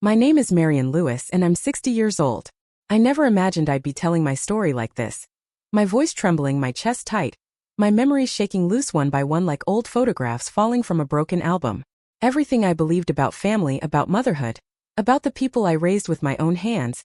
My name is Marion Lewis and I'm 60 years old. I never imagined I'd be telling my story like this. My voice trembling, my chest tight, my memories shaking loose one by one like old photographs falling from a broken album. Everything I believed about family, about motherhood, about the people I raised with my own hands,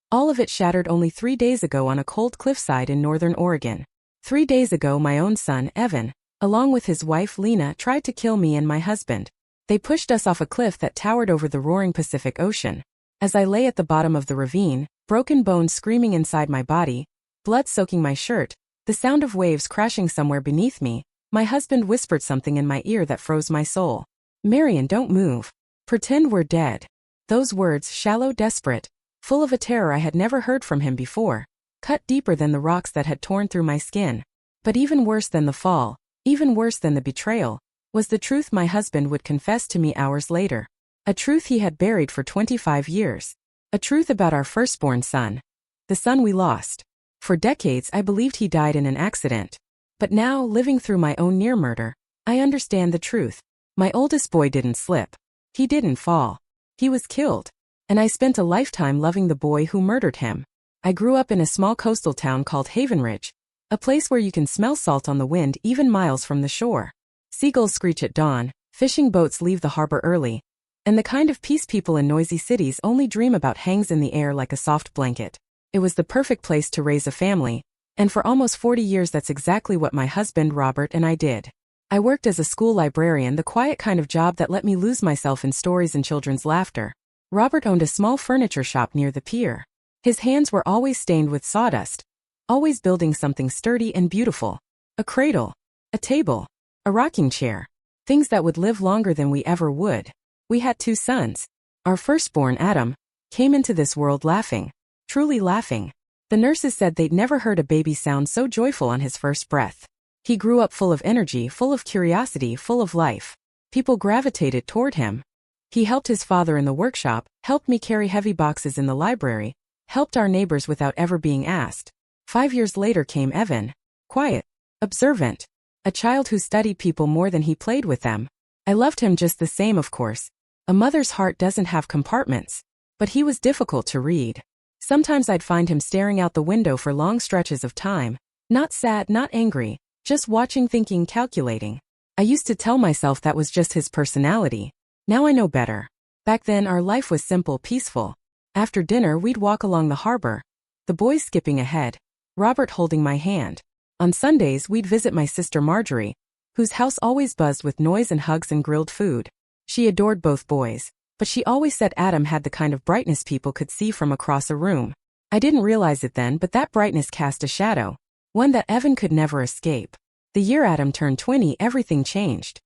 all of it shattered only 3 days ago on a cold cliffside in northern Oregon. 3 days ago my own son, Evan, along with his wife Lena, tried to kill me and my husband. They pushed us off a cliff that towered over the roaring Pacific Ocean. As I lay at the bottom of the ravine, broken bones screaming inside my body, blood soaking my shirt, the sound of waves crashing somewhere beneath me, my husband whispered something in my ear that froze my soul. "Marion, don't move. Pretend we're dead." Those words, shallow, desperate, full of a terror I had never heard from him before, cut deeper than the rocks that had torn through my skin. But even worse than the fall, even worse than the betrayal, was the truth my husband would confess to me hours later. A truth he had buried for 25 years. A truth about our firstborn son. The son we lost. For decades I believed he died in an accident. But now, living through my own near murder, I understand the truth. My oldest boy didn't slip. He didn't fall. He was killed. And I spent a lifetime loving the boy who murdered him. I grew up in a small coastal town called Haven Ridge, a place where you can smell salt on the wind even miles from the shore. Seagulls screech at dawn, fishing boats leave the harbor early, and the kind of peace people in noisy cities only dream about hangs in the air like a soft blanket. It was the perfect place to raise a family, and for almost 40 years that's exactly what my husband Robert and I did. I worked as a school librarian, the quiet kind of job that let me lose myself in stories and children's laughter. Robert owned a small furniture shop near the pier. His hands were always stained with sawdust, always building something sturdy and beautiful. A cradle, a table, a rocking chair, things that would live longer than we ever would. We had 2 sons. Our firstborn, Adam, came into this world laughing, truly laughing. The nurses said they'd never heard a baby sound so joyful on his first breath. He grew up full of energy, full of curiosity, full of life. People gravitated toward him. He helped his father in the workshop, helped me carry heavy boxes in the library, helped our neighbors without ever being asked. 5 years later came Evan. Quiet, observant, a child who studied people more than he played with them. I loved him just the same, of course. A mother's heart doesn't have compartments. But he was difficult to read. Sometimes I'd find him staring out the window for long stretches of time. Not sad, not angry, just watching, thinking, calculating. I used to tell myself that was just his personality. Now I know better. Back then our life was simple, peaceful. After dinner we'd walk along the harbor, the boys skipping ahead, Robert holding my hand. On Sundays we'd visit my sister Marjorie, whose house always buzzed with noise and hugs and grilled food. She adored both boys, but she always said Adam had the kind of brightness people could see from across a room. I didn't realize it then, but that brightness cast a shadow, one that Evan could never escape. The year Adam turned 20, everything changed.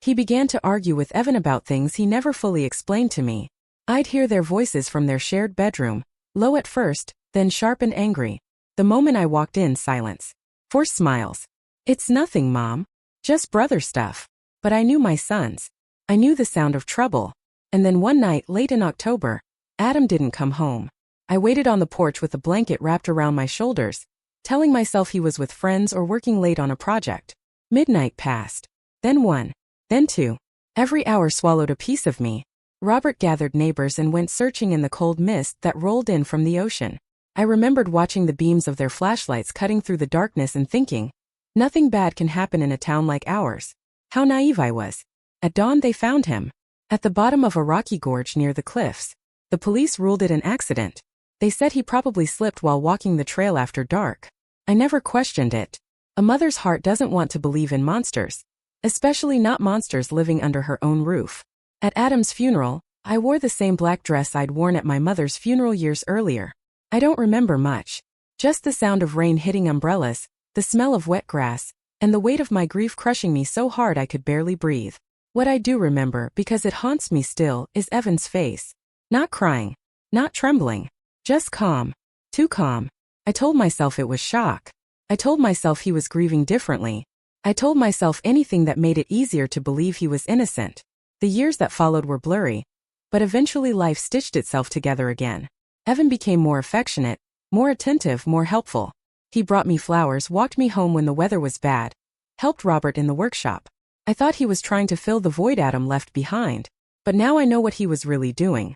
He began to argue with Evan about things he never fully explained to me. I'd hear their voices from their shared bedroom, low at first, then sharp and angry. The moment I walked in, silence. Forced smiles. "It's nothing, Mom. Just brother stuff." But I knew my sons. I knew the sound of trouble. And then one night, late in October, Adam didn't come home. I waited on the porch with a blanket wrapped around my shoulders, telling myself he was with friends or working late on a project. Midnight passed. Then 1. Then 2. Every hour swallowed a piece of me. Robert gathered neighbors and went searching in the cold mist that rolled in from the ocean. I remembered watching the beams of their flashlights cutting through the darkness and thinking, nothing bad can happen in a town like ours. How naive I was. At dawn they found him. At the bottom of a rocky gorge near the cliffs. The police ruled it an accident. They said he probably slipped while walking the trail after dark. I never questioned it. A mother's heart doesn't want to believe in monsters. Especially not monsters living under her own roof. At Adam's funeral, I wore the same black dress I'd worn at my mother's funeral years earlier. I don't remember much. Just the sound of rain hitting umbrellas, the smell of wet grass, and the weight of my grief crushing me so hard I could barely breathe. What I do remember, because it haunts me still, is Evan's face. Not crying. Not trembling. Just calm. Too calm. I told myself it was shock. I told myself he was grieving differently. I told myself anything that made it easier to believe he was innocent. The years that followed were blurry, but eventually life stitched itself together again. Evan became more affectionate, more attentive, more helpful. He brought me flowers, walked me home when the weather was bad, helped Robert in the workshop. I thought he was trying to fill the void Adam left behind, but now I know what he was really doing.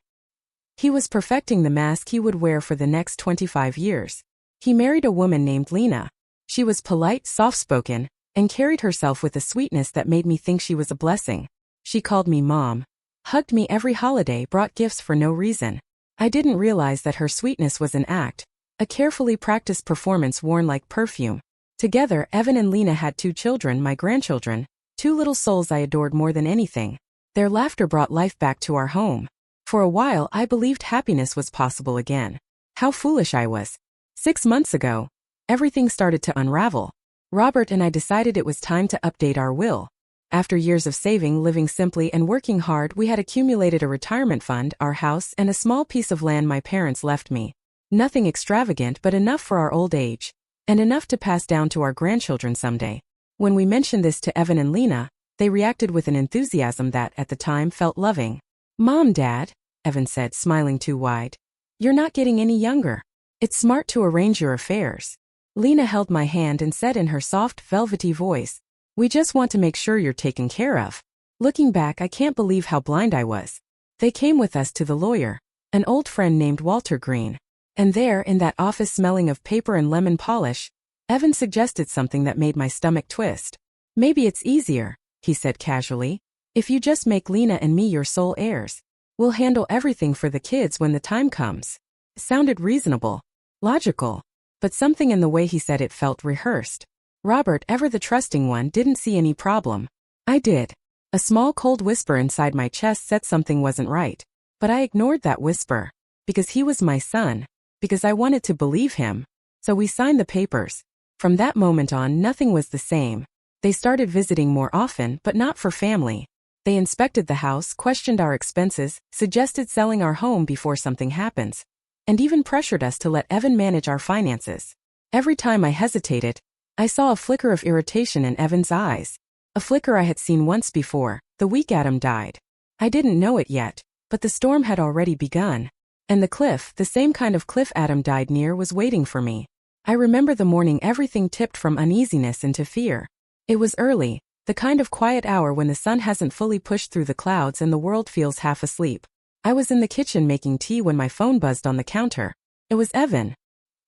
He was perfecting the mask he would wear for the next 25 years. He married a woman named Lena. She was polite, soft-spoken, and carried herself with a sweetness that made me think she was a blessing. She called me Mom, hugged me every holiday, brought gifts for no reason. I didn't realize that her sweetness was an act, a carefully practiced performance worn like perfume. Together, Evan and Lena had 2 children, my grandchildren, 2 little souls I adored more than anything. Their laughter brought life back to our home. For a while, I believed happiness was possible again. How foolish I was. 6 months ago, everything started to unravel. Robert and I decided it was time to update our will. After years of saving, living simply, and working hard, we had accumulated a retirement fund, our house, and a small piece of land my parents left me. Nothing extravagant, but enough for our old age, and enough to pass down to our grandchildren someday. When we mentioned this to Evan and Lena, they reacted with an enthusiasm that, at the time, felt loving. "Mom, Dad," Evan said, smiling too wide. "You're not getting any younger. It's smart to arrange your affairs." Lena held my hand and said in her soft, velvety voice, "We just want to make sure you're taken care of." Looking back, I can't believe how blind I was. They came with us to the lawyer, an old friend named Walter Green. And there, in that office smelling of paper and lemon polish, Evan suggested something that made my stomach twist. "Maybe it's easier," he said casually, "if you just make Lena and me your sole heirs. We'll handle everything for the kids when the time comes." It sounded reasonable, logical, but something in the way he said it felt rehearsed. Robert, ever the trusting one, didn't see any problem. I did. A small cold whisper inside my chest said something wasn't right. But I ignored that whisper. Because he was my son. Because I wanted to believe him. So we signed the papers. From that moment on, nothing was the same. They started visiting more often, but not for family. They inspected the house, questioned our expenses, suggested selling our home before something happens, and even pressured us to let Evan manage our finances. Every time I hesitated, I saw a flicker of irritation in Evan's eyes. A flicker I had seen once before, the week Adam died. I didn't know it yet, but the storm had already begun. And the cliff, the same kind of cliff Adam died near, was waiting for me. I remember the morning everything tipped from uneasiness into fear. It was early, the kind of quiet hour when the sun hasn't fully pushed through the clouds and the world feels half asleep. I was in the kitchen making tea when my phone buzzed on the counter. It was Evan.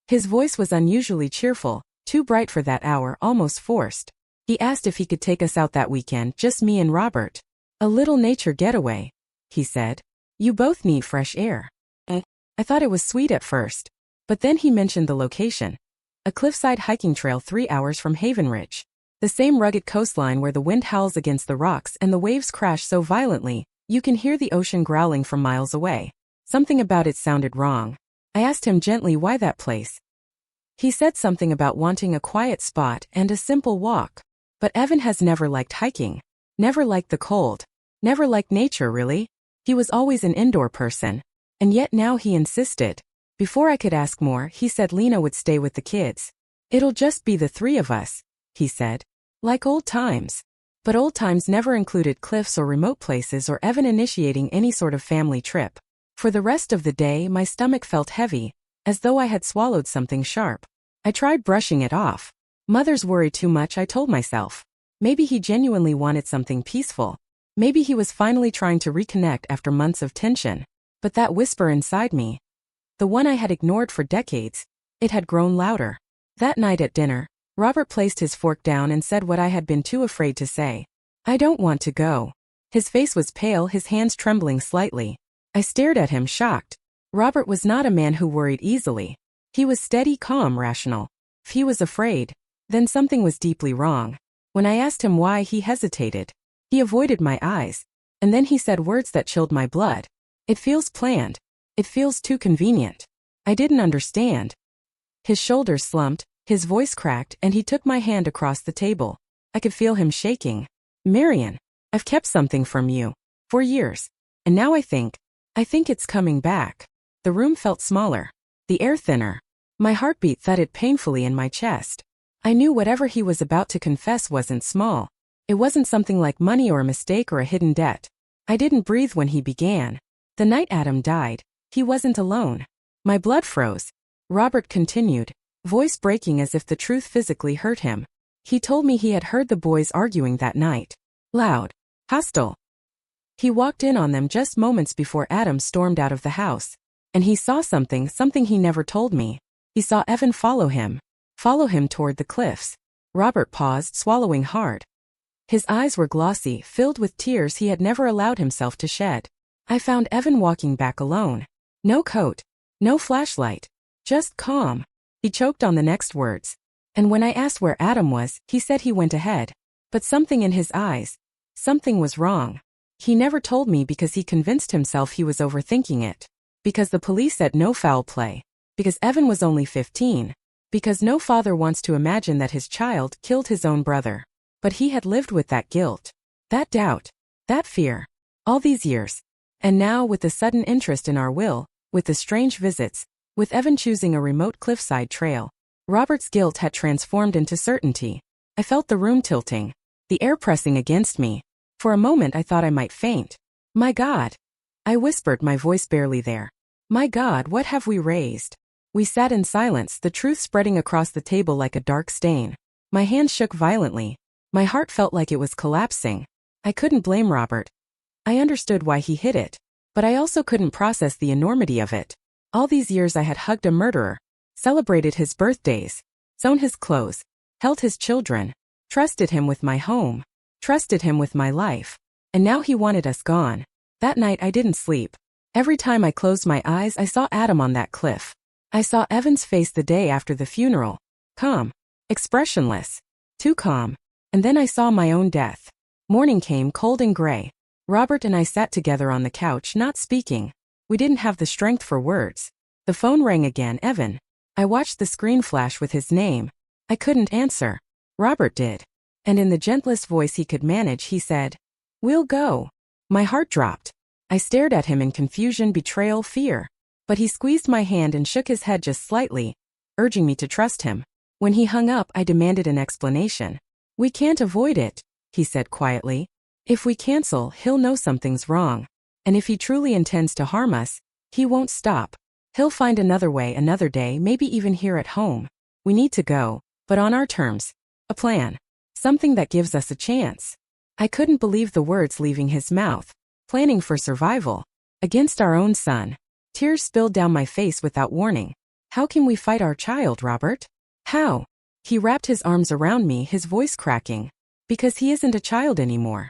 His voice was unusually cheerful, too bright for that hour, almost forced. He asked if he could take us out that weekend, just me and Robert. "A little nature getaway," he said. "You both need fresh air." I thought it was sweet at first. But then he mentioned the location. A cliffside hiking trail 3 hours from Haven Ridge. The same rugged coastline where the wind howls against the rocks and the waves crash so violently, you can hear the ocean growling from miles away. Something about it sounded wrong. I asked him gently why that place. He said something about wanting a quiet spot and a simple walk. But Evan has never liked hiking. Never liked the cold. Never liked nature, really. He was always an indoor person. And yet now he insisted. Before I could ask more, he said Lena would stay with the kids. "It'll just be the 3 of us," he said. Like old times. But old times never included cliffs or remote places or Evan initiating any sort of family trip. For the rest of the day, my stomach felt heavy, as though I had swallowed something sharp. I tried brushing it off. Mothers worry too much, I told myself. Maybe he genuinely wanted something peaceful. Maybe he was finally trying to reconnect after months of tension. But that whisper inside me, the one I had ignored for decades, it had grown louder. That night at dinner, Robert placed his fork down and said what I had been too afraid to say. "I don't want to go." His face was pale, his hands trembling slightly. I stared at him, shocked. Robert was not a man who worried easily. He was steady, calm, rational. If he was afraid, then something was deeply wrong. When I asked him why, he hesitated. He avoided my eyes. And then he said words that chilled my blood. "It feels planned. It feels too convenient." I didn't understand. His shoulders slumped, his voice cracked, and he took my hand across the table. I could feel him shaking. "Marion, I've kept something from you. For years. And now I think it's coming back." The room felt smaller. The air thinner. My heartbeat thudded painfully in my chest. I knew whatever he was about to confess wasn't small. It wasn't something like money or a mistake or a hidden debt. I didn't breathe when he began. "The night Adam died, he wasn't alone." My blood froze. Robert continued, voice breaking as if the truth physically hurt him. He told me he had heard the boys arguing that night. Loud. Hostile. He walked in on them just moments before Adam stormed out of the house. And he saw something he never told me. He saw Evan follow him toward the cliffs. Robert paused, swallowing hard. His eyes were glossy, filled with tears he had never allowed himself to shed. I found Evan walking back alone. No coat, no flashlight, just calm. He choked on the next words. And when I asked where Adam was, he said he went ahead. But something in his eyes, something was wrong. He never told me because he convinced himself he was overthinking it. Because the police said no foul play. Because Evan was only 15. Because no father wants to imagine that his child killed his own brother. But he had lived with that guilt, that doubt, that fear, all these years. And now, with the sudden interest in our will, with the strange visits, with Evan choosing a remote cliffside trail, Robert's guilt had transformed into certainty. I felt the room tilting, the air pressing against me. For a moment I thought I might faint. My God! I whispered, my voice barely there. My God, what have we raised? We sat in silence, the truth spreading across the table like a dark stain. My hands shook violently. My heart felt like it was collapsing. I couldn't blame Robert. I understood why he hid it. But I also couldn't process the enormity of it. All these years I had hugged a murderer, celebrated his birthdays, sewn his clothes, held his children, trusted him with my home, trusted him with my life. And now he wanted us gone. That night I didn't sleep. Every time I closed my eyes I saw Adam on that cliff. I saw Evan's face the day after the funeral. Calm. Expressionless. Too calm. And then I saw my own death. Morning came, cold and gray. Robert and I sat together on the couch, not speaking. We didn't have the strength for words. The phone rang again. Evan. I watched the screen flash with his name. I couldn't answer. Robert did. And in the gentlest voice he could manage, he said, "We'll go." My heart dropped. I stared at him in confusion, betrayal, fear. But he squeezed my hand and shook his head just slightly, urging me to trust him. When he hung up, I demanded an explanation. "We can't avoid it," he said quietly. "If we cancel, he'll know something's wrong. And if he truly intends to harm us, he won't stop. He'll find another way, another day, maybe even here at home. We need to go, but on our terms. A plan. Something that gives us a chance." I couldn't believe the words leaving his mouth. Planning for survival. Against our own son. Tears spilled down my face without warning. "How can we fight our child, Robert? How?" He wrapped his arms around me, his voice cracking. "Because he isn't a child anymore.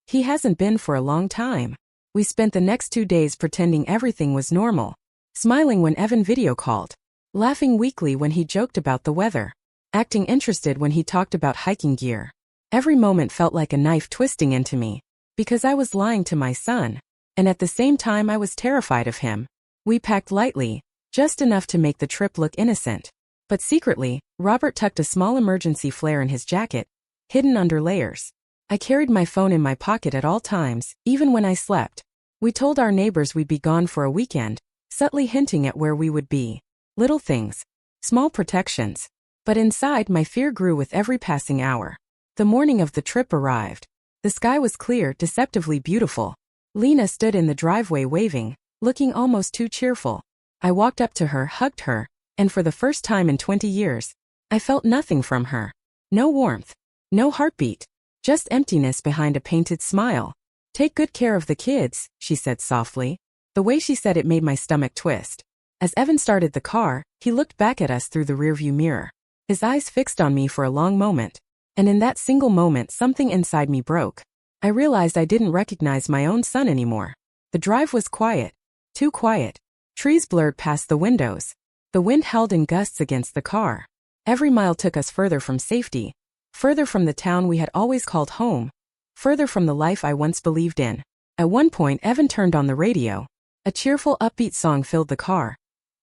He hasn't been for a long time." We spent the next 2 days pretending everything was normal. Smiling when Evan video called. Laughing weakly when he joked about the weather. Acting interested when he talked about hiking gear. Every moment felt like a knife twisting into me. Because I was lying to my son. And at the same time I was terrified of him. We packed lightly, just enough to make the trip look innocent. But secretly, Robert tucked a small emergency flare in his jacket, hidden under layers. I carried my phone in my pocket at all times, even when I slept. We told our neighbors we'd be gone for a weekend, subtly hinting at where we would be. Little things. Small protections. But inside, my fear grew with every passing hour. The morning of the trip arrived. The sky was clear, deceptively beautiful. Lena stood in the driveway waving, looking almost too cheerful. I walked up to her, hugged her, and for the first time in 20 years, I felt nothing from her. No warmth. No heartbeat. Just emptiness behind a painted smile. "Take good care of the kids," she said softly. The way she said it made my stomach twist. As Evan started the car, he looked back at us through the rearview mirror. His eyes fixed on me for a long moment. And in that single moment, something inside me broke. I realized I didn't recognize my own son anymore. The drive was quiet. Too quiet. Trees blurred past the windows. The wind howled in gusts against the car. Every mile took us further from safety. Further from the town we had always called home. Further from the life I once believed in. At one point, Evan turned on the radio. A cheerful, upbeat song filled the car.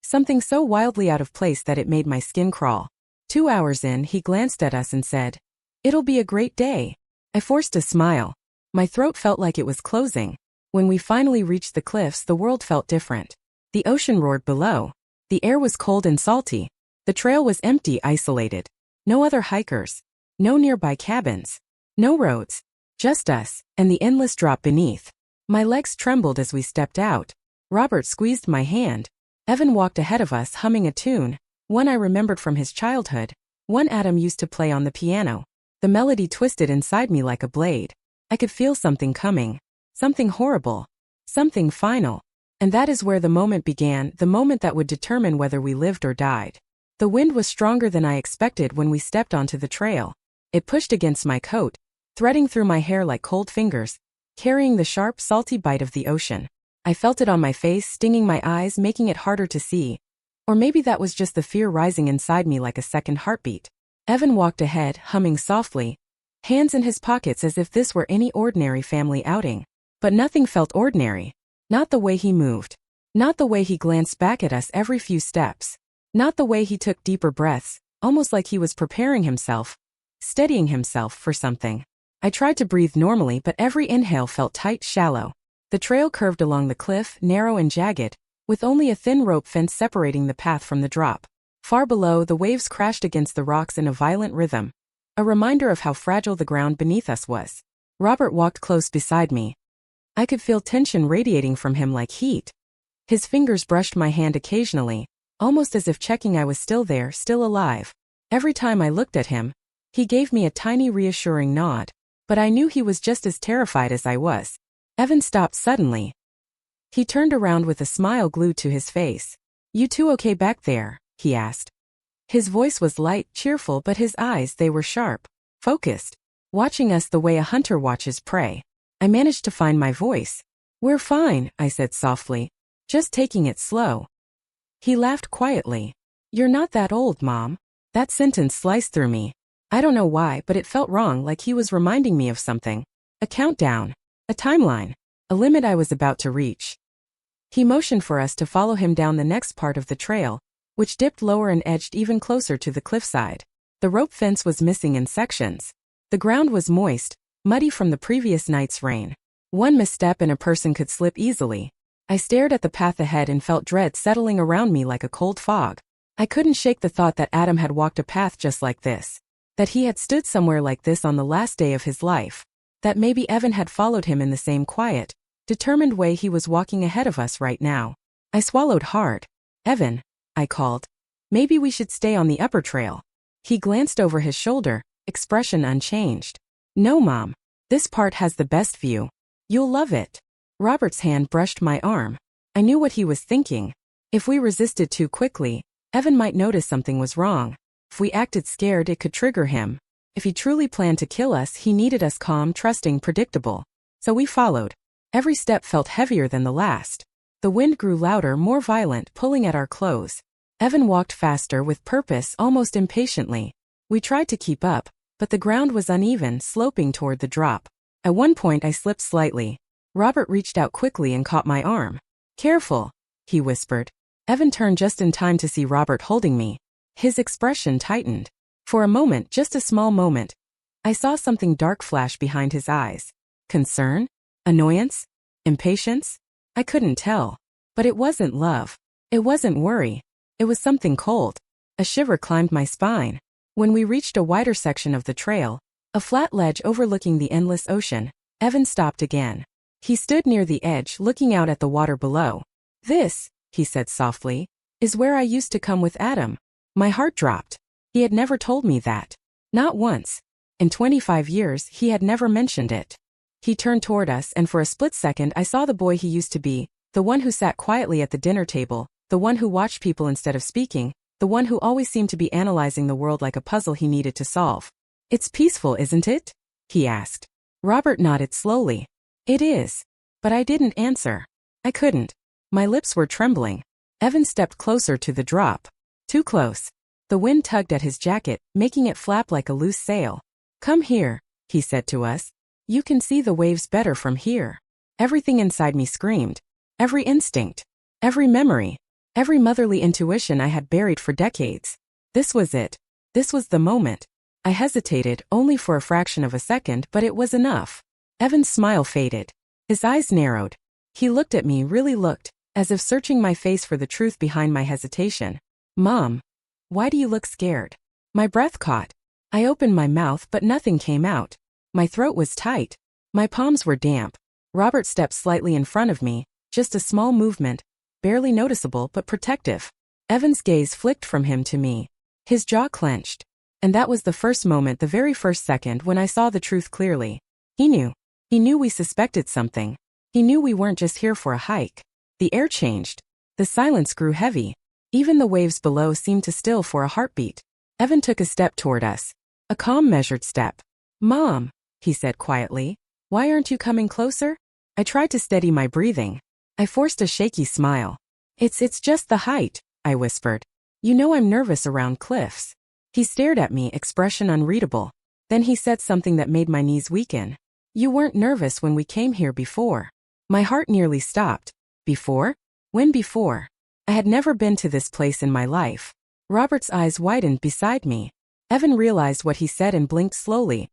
Something so wildly out of place that it made my skin crawl. 2 hours in, he glanced at us and said, "It'll be a great day." I forced a smile. My throat felt like it was closing. When we finally reached the cliffs, the world felt different. The ocean roared below. The air was cold and salty. The trail was empty, isolated. No other hikers. No nearby cabins. No roads. Just us, and the endless drop beneath. My legs trembled as we stepped out. Robert squeezed my hand. Evan walked ahead of us, humming a tune. One I remembered from his childhood. One Adam used to play on the piano. The melody twisted inside me like a blade. I could feel something coming. Something horrible. Something final. And that is where the moment began, the moment that would determine whether we lived or died. The wind was stronger than I expected when we stepped onto the trail. It pushed against my coat, threading through my hair like cold fingers, carrying the sharp, salty bite of the ocean. I felt it on my face, stinging my eyes, making it harder to see. Or maybe that was just the fear rising inside me like a second heartbeat. Evan walked ahead, humming softly, hands in his pockets as if this were any ordinary family outing. But nothing felt ordinary. Not the way he moved. Not the way he glanced back at us every few steps. Not the way he took deeper breaths, almost like he was preparing himself, steadying himself for something. I tried to breathe normally, but every inhale felt tight, shallow. The trail curved along the cliff, narrow and jagged, with only a thin rope fence separating the path from the drop. Far below, the waves crashed against the rocks in a violent rhythm, a reminder of how fragile the ground beneath us was. Robert walked close beside me. I could feel tension radiating from him like heat. His fingers brushed my hand occasionally, almost as if checking I was still there, still alive. Every time I looked at him, he gave me a tiny reassuring nod, but I knew he was just as terrified as I was. Evan stopped suddenly. He turned around with a smile glued to his face. "You two okay back there?" he asked. His voice was light, cheerful, but his eyes, they were sharp, focused, watching us the way a hunter watches prey. I managed to find my voice. "We're fine," I said softly, "just taking it slow." He laughed quietly. "You're not that old, Mom." That sentence sliced through me. I don't know why, but it felt wrong, like he was reminding me of something. A countdown. A timeline. A limit I was about to reach. He motioned for us to follow him down the next part of the trail, which dipped lower and edged even closer to the cliffside. The rope fence was missing in sections. The ground was moist, muddy from the previous night's rain. One misstep and a person could slip easily. I stared at the path ahead and felt dread settling around me like a cold fog. I couldn't shake the thought that Adam had walked a path just like this. That he had stood somewhere like this on the last day of his life. That maybe Evan had followed him in the same quiet, determined way he was walking ahead of us right now. I swallowed hard. "Evan," I called. "Maybe we should stay on the upper trail." He glanced over his shoulder, expression unchanged. "No, Mom. This part has the best view. You'll love it." Robert's hand brushed my arm. I knew what he was thinking. If we resisted too quickly, Evan might notice something was wrong. If we acted scared, it could trigger him. If he truly planned to kill us, he needed us calm, trusting, predictable. So we followed. Every step felt heavier than the last. The wind grew louder, more violent, pulling at our clothes. Evan walked faster, with purpose, almost impatiently. We tried to keep up, but the ground was uneven, sloping toward the drop. At one point I slipped slightly. Robert reached out quickly and caught my arm. "Careful," he whispered. Evan turned just in time to see Robert holding me. His expression tightened. For a moment, just a small moment, I saw something dark flash behind his eyes. Concern? Annoyance? Impatience? I couldn't tell. But it wasn't love. It wasn't worry. It was something cold. A shiver climbed my spine. When we reached a wider section of the trail, a flat ledge overlooking the endless ocean, Evan stopped again. He stood near the edge, looking out at the water below. "This," he said softly, "is where I used to come with Adam." My heart dropped. He had never told me that. Not once. In 25 years, he had never mentioned it. He turned toward us, and for a split second I saw the boy he used to be, the one who sat quietly at the dinner table, the one who watched people instead of speaking, the one who always seemed to be analyzing the world like a puzzle he needed to solve. "It's peaceful, isn't it?" he asked. Robert nodded slowly. "It is." But I didn't answer. I couldn't. My lips were trembling. Evan stepped closer to the drop. Too close. The wind tugged at his jacket, making it flap like a loose sail. "Come here," he said to us. "You can see the waves better from here." Everything inside me screamed. Every instinct. Every memory. Every motherly intuition I had buried for decades. This was it. This was the moment. I hesitated, only for a fraction of a second, but it was enough. Evan's smile faded. His eyes narrowed. He looked at me, really looked, as if searching my face for the truth behind my hesitation. "Mom, why do you look scared?" My breath caught. I opened my mouth, but nothing came out. My throat was tight. My palms were damp. Robert stepped slightly in front of me, just a small movement, barely noticeable but protective. Evan's gaze flicked from him to me. His jaw clenched. And that was the first moment, the very first second, when I saw the truth clearly. He knew. He knew we suspected something. He knew we weren't just here for a hike. The air changed. The silence grew heavy. Even the waves below seemed to still for a heartbeat. Evan took a step toward us. A calm, measured step. "Mom," he said quietly, "why aren't you coming closer?" I tried to steady my breathing. I forced a shaky smile. It's just the height," I whispered. "You know I'm nervous around cliffs." He stared at me, expression unreadable. Then he said something that made my knees weaken. "You weren't nervous when we came here before." My heart nearly stopped. Before? When before? I had never been to this place in my life. Robert's eyes widened beside me. Evan realized what he said and blinked slowly,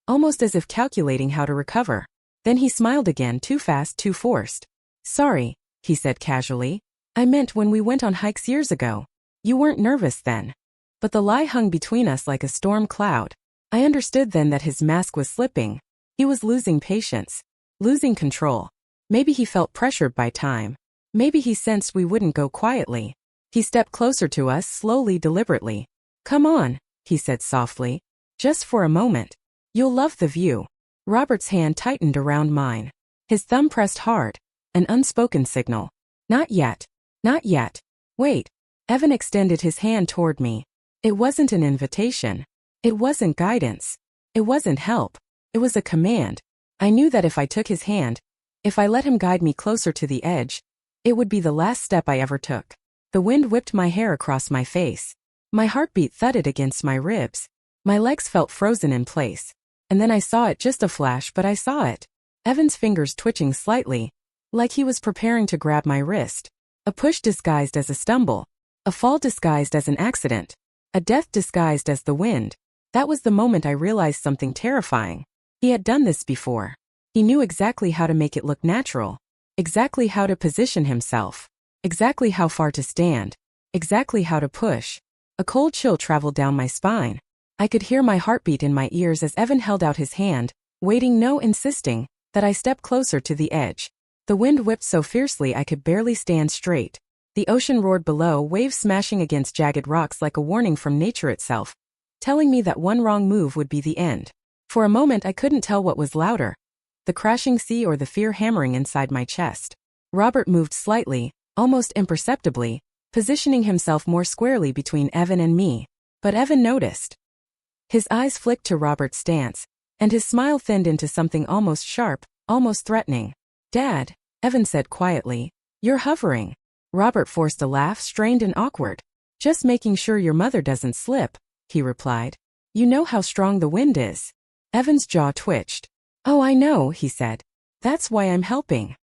almost as if calculating how to recover. Then he smiled again, too fast, too forced. "Sorry," he said casually. "I meant when we went on hikes years ago. You weren't nervous then." But the lie hung between us like a storm cloud. I understood then that his mask was slipping. He was losing patience, losing control. Maybe he felt pressured by time. Maybe he sensed we wouldn't go quietly. He stepped closer to us, slowly, deliberately. "Come on," he said softly. "Just for a moment. You'll love the view." Robert's hand tightened around mine. His thumb pressed hard, an unspoken signal. "Not yet. Not yet. Wait." Evan extended his hand toward me. It wasn't an invitation. It wasn't guidance. It wasn't help. It was a command. I knew that if I took his hand, if I let him guide me closer to the edge, it would be the last step I ever took. The wind whipped my hair across my face. My heartbeat thudded against my ribs. My legs felt frozen in place. And then I saw it, just a flash, but I saw it. Evan's fingers twitching slightly, like he was preparing to grab my wrist. A push disguised as a stumble. A fall disguised as an accident. A death disguised as the wind. That was the moment I realized something terrifying. He had done this before. He knew exactly how to make it look natural. Exactly how to position himself. Exactly how far to stand. Exactly how to push. A cold chill traveled down my spine. I could hear my heartbeat in my ears as Evan held out his hand, waiting, no, insisting that I step closer to the edge. The wind whipped so fiercely I could barely stand straight. The ocean roared below, waves smashing against jagged rocks like a warning from nature itself, telling me that one wrong move would be the end. For a moment I couldn't tell what was louder, the crashing sea or the fear hammering inside my chest. Robert moved slightly, almost imperceptibly, positioning himself more squarely between Evan and me. But Evan noticed. His eyes flicked to Robert's stance, and his smile thinned into something almost sharp, almost threatening. "Dad," Evan said quietly, "you're hovering." Robert forced a laugh, strained and awkward. "Just making sure your mother doesn't slip," he replied. "You know how strong the wind is." Evan's jaw twitched. "Oh, I know," he said. "That's why I'm helping."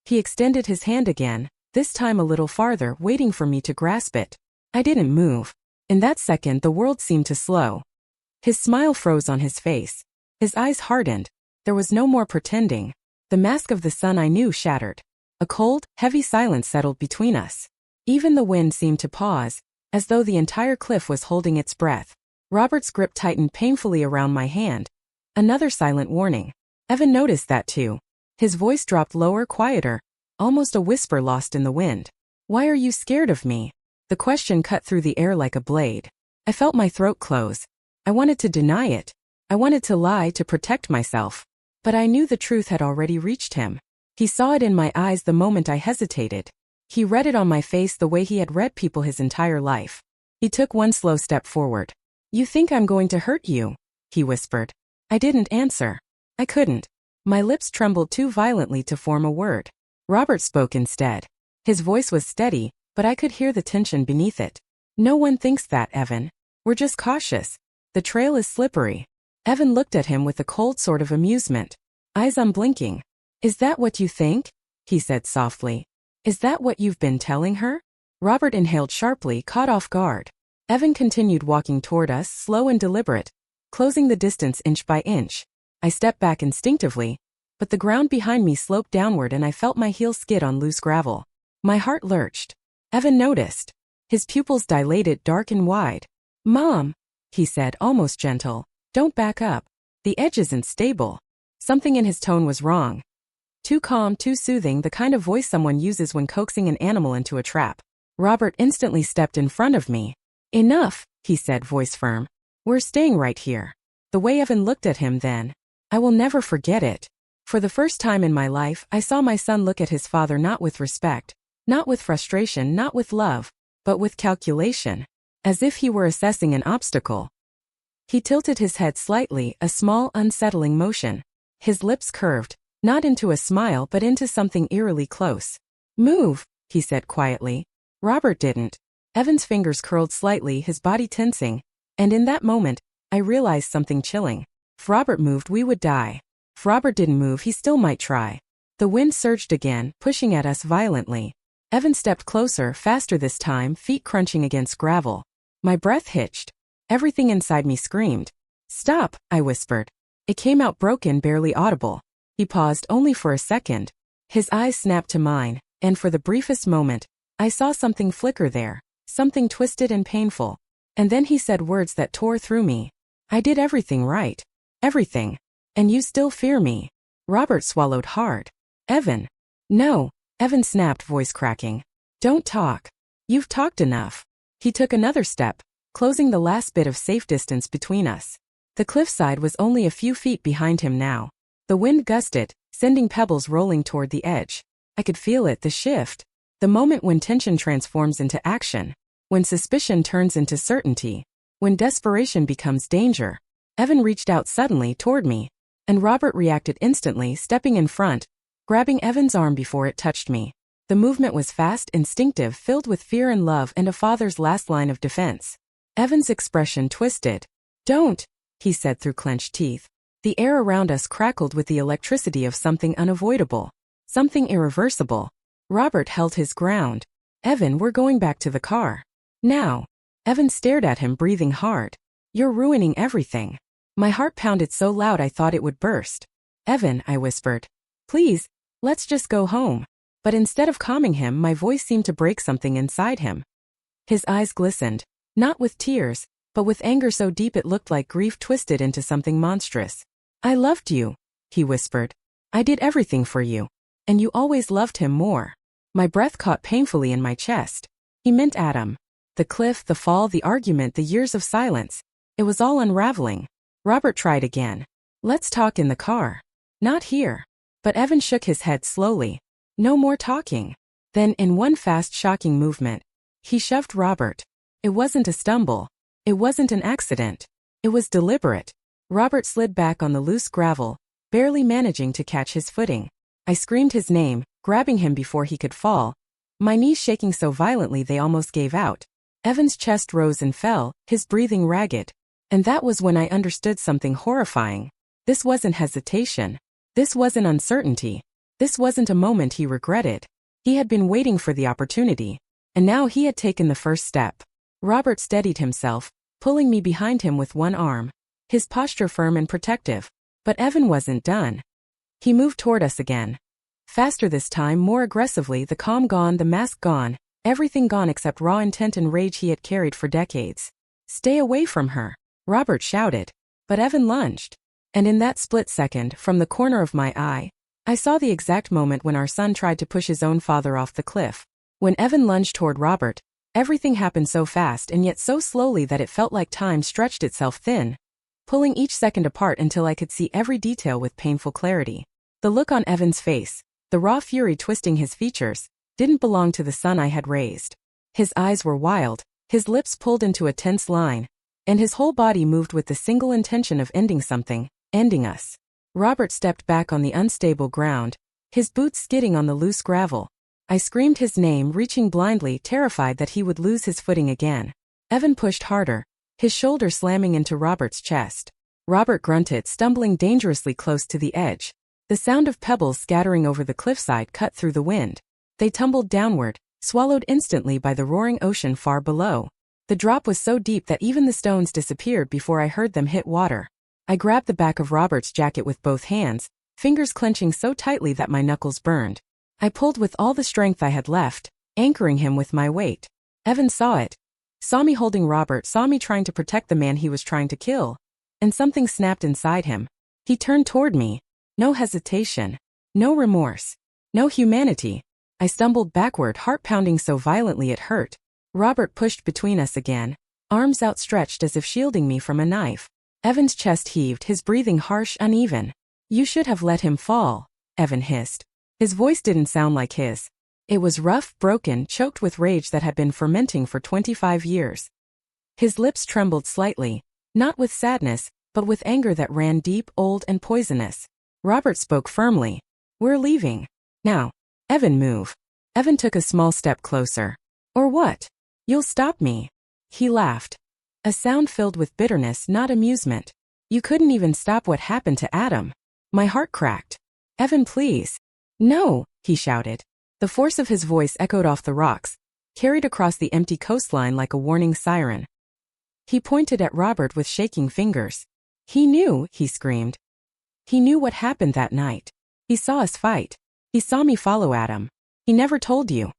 He extended his hand again, this time a little farther, waiting for me to grasp it. I didn't move. In that second, the world seemed to slow. His smile froze on his face. His eyes hardened. There was no more pretending. The mask of the sun I knew shattered. A cold, heavy silence settled between us. Even the wind seemed to pause, as though the entire cliff was holding its breath. Robert's grip tightened painfully around my hand. Another silent warning. Evan noticed that too. His voice dropped lower, quieter, almost a whisper lost in the wind. "Why are you scared of me?" The question cut through the air like a blade. I felt my throat close. I wanted to deny it. I wanted to lie to protect myself. But I knew the truth had already reached him. He saw it in my eyes the moment I hesitated. He read it on my face the way he had read people his entire life. He took one slow step forward. "You think I'm going to hurt you?" he whispered. I didn't answer. I couldn't. My lips trembled too violently to form a word. Robert spoke instead. His voice was steady, but I could hear the tension beneath it. "No one thinks that, Evan. We're just cautious. The trail is slippery." Evan looked at him with a cold sort of amusement, eyes unblinking. "Is that what you think?" he said softly. "Is that what you've been telling her?" Robert inhaled sharply, caught off guard. Evan continued walking toward us, slow and deliberate, closing the distance inch by inch. I stepped back instinctively, but the ground behind me sloped downward and I felt my heels skid on loose gravel. My heart lurched. Evan noticed. His pupils dilated, dark and wide. "Mom," he said, almost gentle, "don't back up. The edge isn't stable." Something in his tone was wrong. Too calm, too soothing, the kind of voice someone uses when coaxing an animal into a trap. Robert instantly stepped in front of me. "Enough," he said, voice firm. "We're staying right here." The way Evan looked at him then, I will never forget it. For the first time in my life, I saw my son look at his father not with respect, not with frustration, not with love, but with calculation, as if he were assessing an obstacle. He tilted his head slightly, a small, unsettling motion. His lips curved, not into a smile but into something eerily close. "Move," he said quietly. Robert didn't. Evan's fingers curled slightly, his body tensing, and in that moment, I realized something chilling. If Robert moved, we would die. If Robert didn't move, he still might try. The wind surged again, pushing at us violently. Evan stepped closer, faster this time, feet crunching against gravel. My breath hitched. Everything inside me screamed. "Stop," I whispered. It came out broken, barely audible. He paused only for a second. His eyes snapped to mine, and for the briefest moment, I saw something flicker there, something twisted and painful. And then he said words that tore through me. "I did everything right. Everything. And you still fear me." Robert swallowed hard. "Evan." "No," Evan snapped, voice cracking. "Don't talk. You've talked enough." He took another step, closing the last bit of safe distance between us. The cliffside was only a few feet behind him now. The wind gusted, sending pebbles rolling toward the edge. I could feel it, the shift. The moment when tension transforms into action. When suspicion turns into certainty. When desperation becomes danger. Evan reached out suddenly toward me, and Robert reacted instantly, stepping in front, grabbing Evan's arm before it touched me. The movement was fast, instinctive, filled with fear and love and a father's last line of defense. Evan's expression twisted. "Don't," he said through clenched teeth. The air around us crackled with the electricity of something unavoidable, something irreversible. Robert held his ground. "Evan, we're going back to the car. Now." Evan stared at him, breathing hard. "You're ruining everything." My heart pounded so loud I thought it would burst. "Evan," I whispered. "Please, let's just go home." But instead of calming him, my voice seemed to break something inside him. His eyes glistened, not with tears, but with anger so deep it looked like grief twisted into something monstrous. "I loved you," he whispered. "I did everything for you. And you always loved him more." My breath caught painfully in my chest. He meant Adam. The cliff, the fall, the argument, the years of silence. It was all unraveling. Robert tried again. "Let's talk in the car." "Not here." But Evan shook his head slowly. "No more talking." Then, in one fast, shocking movement, he shoved Robert. It wasn't a stumble. It wasn't an accident. It was deliberate. Robert slid back on the loose gravel, barely managing to catch his footing. I screamed his name, grabbing him before he could fall, my knees shaking so violently they almost gave out. Evan's chest rose and fell, his breathing ragged. And that was when I understood something horrifying. This wasn't hesitation. This wasn't uncertainty. This wasn't a moment he regretted. He had been waiting for the opportunity. And now he had taken the first step. Robert steadied himself, pulling me behind him with one arm, his posture firm and protective. But Evan wasn't done. He moved toward us again. Faster this time, more aggressively, the calm gone, the mask gone, everything gone except raw intent and rage he had carried for decades. "Stay away from her," Robert shouted. But Evan lunged. And in that split second, from the corner of my eye, I saw the exact moment when our son tried to push his own father off the cliff. When Evan lunged toward Robert, everything happened so fast and yet so slowly that it felt like time stretched itself thin, pulling each second apart until I could see every detail with painful clarity. The look on Evan's face, the raw fury twisting his features, didn't belong to the son I had raised. His eyes were wild, his lips pulled into a tense line, and his whole body moved with the single intention of ending something, ending us. Robert stepped back on the unstable ground, his boots skidding on the loose gravel. I screamed his name, reaching blindly, terrified that he would lose his footing again. Evan pushed harder, his shoulder slamming into Robert's chest. Robert grunted, stumbling dangerously close to the edge. The sound of pebbles scattering over the cliffside cut through the wind. They tumbled downward, swallowed instantly by the roaring ocean far below. The drop was so deep that even the stones disappeared before I heard them hit water. I grabbed the back of Robert's jacket with both hands, fingers clenching so tightly that my knuckles burned. I pulled with all the strength I had left, anchoring him with my weight. Evan saw it. Saw me holding Robert, saw me trying to protect the man he was trying to kill. And something snapped inside him. He turned toward me. No hesitation. No remorse. No humanity. I stumbled backward, heart pounding so violently it hurt. Robert pushed between us again, arms outstretched as if shielding me from a knife. Evan's chest heaved, his breathing harsh, uneven. You should have let him fall, Evan hissed. His voice didn't sound like his. It was rough, broken, choked with rage that had been fermenting for 25 years. His lips trembled slightly, not with sadness, but with anger that ran deep, old, and poisonous. Robert spoke firmly. We're leaving. Now. Evan, move. Evan took a small step closer. Or what? You'll stop me. He laughed. A sound filled with bitterness, not amusement. You couldn't even stop what happened to Adam. My heart cracked. Evan, please. No, he shouted. The force of his voice echoed off the rocks, carried across the empty coastline like a warning siren. He pointed at Robert with shaking fingers. He knew, he screamed. He knew what happened that night. He saw us fight. He saw me follow Adam. He never told you.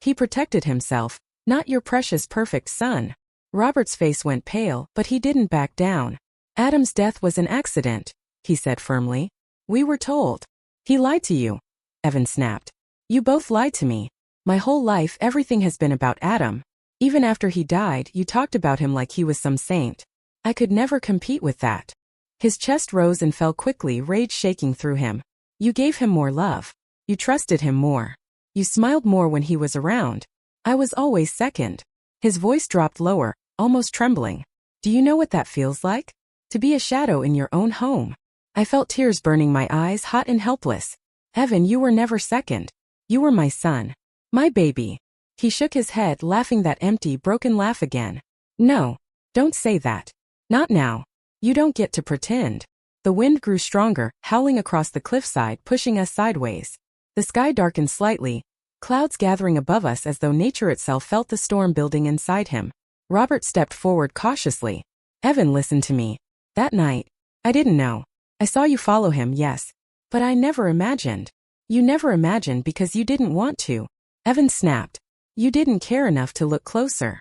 He protected himself, not your precious perfect son. Robert's face went pale, but he didn't back down. Adam's death was an accident, he said firmly. We were told. He lied to you. Evan snapped. You both lied to me. My whole life everything has been about Adam. Even after he died, you talked about him like he was some saint. I could never compete with that. His chest rose and fell quickly, rage shaking through him. You gave him more love. You trusted him more. You smiled more when he was around. I was always second. His voice dropped lower, almost trembling. Do you know what that feels like? To be a shadow in your own home. I felt tears burning my eyes, hot and helpless. Evan, you were never second. You were my son. My baby. He shook his head, laughing that empty, broken laugh again. No. Don't say that. Not now. You don't get to pretend. The wind grew stronger, howling across the cliffside, pushing us sideways. The sky darkened slightly, clouds gathering above us as though nature itself felt the storm building inside him. Robert stepped forward cautiously. Evan, listen to me. That night, I didn't know. I saw you follow him, yes. But I never imagined. You never imagined because you didn't want to. Evan snapped. You didn't care enough to look closer.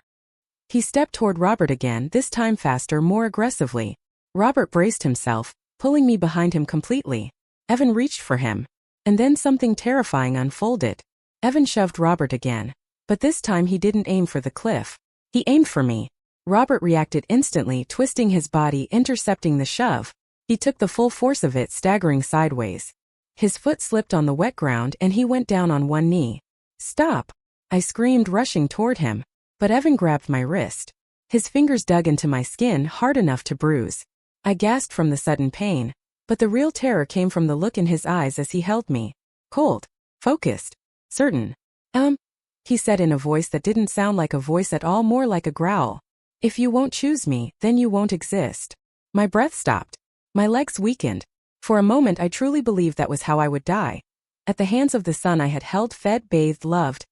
He stepped toward Robert again, this time faster, more aggressively. Robert braced himself, pulling me behind him completely. Evan reached for him. And then something terrifying unfolded. Evan shoved Robert again. But this time he didn't aim for the cliff. He aimed for me. Robert reacted instantly, twisting his body, intercepting the shove. He took the full force of it, staggering sideways. His foot slipped on the wet ground and he went down on one knee. Stop! I screamed, rushing toward him. But Evan grabbed my wrist. His fingers dug into my skin, hard enough to bruise. I gasped from the sudden pain, but the real terror came from the look in his eyes as he held me. Cold, focused, certain. He said in a voice that didn't sound like a voice at all, more like a growl. If you won't choose me, then you won't exist. My breath stopped. My legs weakened. For a moment I truly believed that was how I would die. At the hands of the son I had held, fed, bathed, loved.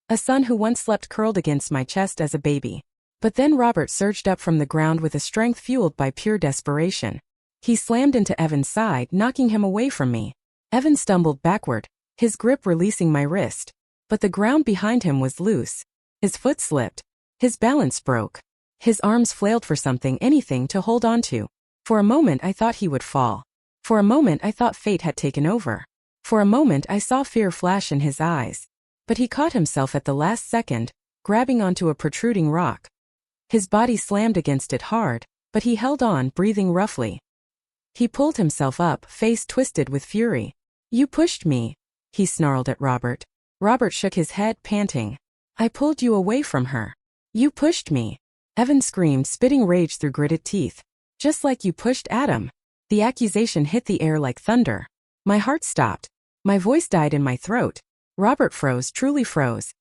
A son who once slept curled against my chest as a baby. But then Robert surged up from the ground with a strength fueled by pure desperation. He slammed into Evan's side, knocking him away from me. Evan stumbled backward, his grip releasing my wrist. But the ground behind him was loose. His foot slipped. His balance broke. His arms flailed for something, anything to hold on to. For a moment I thought he would fall. For a moment I thought fate had taken over. For a moment I saw fear flash in his eyes. But he caught himself at the last second, grabbing onto a protruding rock. His body slammed against it hard, but he held on, breathing roughly. He pulled himself up, face twisted with fury. You pushed me, he snarled at Robert. Robert shook his head, panting. I pulled you away from her. You pushed me. Evan screamed, spitting rage through gritted teeth. Just like you pushed Adam. The accusation hit the air like thunder. My heart stopped. My voice died in my throat. Robert froze, truly froze.